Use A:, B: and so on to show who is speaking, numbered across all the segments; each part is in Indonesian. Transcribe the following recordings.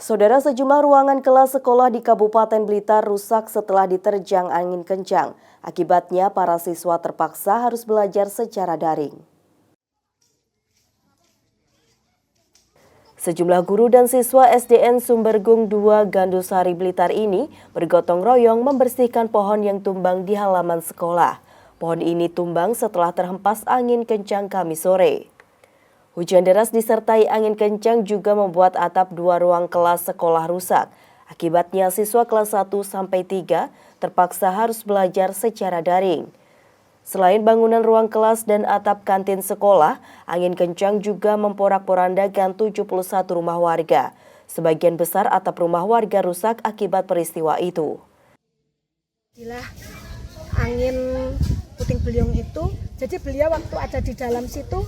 A: Saudara, sejumlah ruangan kelas sekolah di Kabupaten Blitar rusak setelah diterjang angin kencang. Akibatnya, para siswa terpaksa harus belajar secara daring. Sejumlah guru dan siswa SDN Sumbergung 2 Gandusari Blitar ini bergotong royong membersihkan pohon yang tumbang di halaman sekolah. Pohon ini tumbang setelah terhempas angin kencang Kamis sore. Hujan deras disertai angin kencang juga membuat atap 2 ruang kelas sekolah rusak. Akibatnya siswa kelas 1 sampai 3 terpaksa harus belajar secara daring. Selain bangunan ruang kelas dan atap kantin sekolah, angin kencang juga memporak-porandakan 71 rumah warga. Sebagian besar atap rumah warga rusak akibat peristiwa itu.
B: Angin puting beliung itu, jadi beliau waktu ada di dalam situ,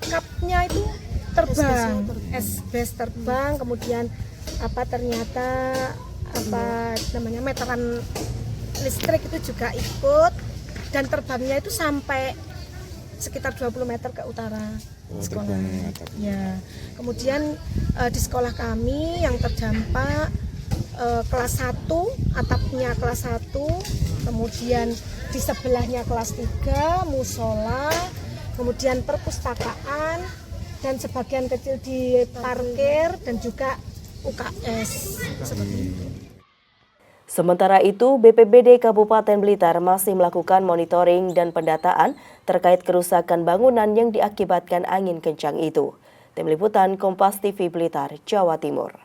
B: kapnya itu terbang, esbes terbang, kemudian ternyata meteran listrik itu juga ikut. Dan terbangnya itu sampai sekitar 20 meter ke utara sekolah. Ya. Kemudian di sekolah kami yang terdampak kelas 1, atapnya kelas 1, kemudian di sebelahnya kelas 3, musola, kemudian perpustakaan, dan sebagian kecil di parkir dan juga UKS. Seperti itu.
A: Sementara itu, BPBD Kabupaten Blitar masih melakukan monitoring dan pendataan terkait kerusakan bangunan yang diakibatkan angin kencang itu. Tim Liputan Kompas TV Blitar, Jawa Timur.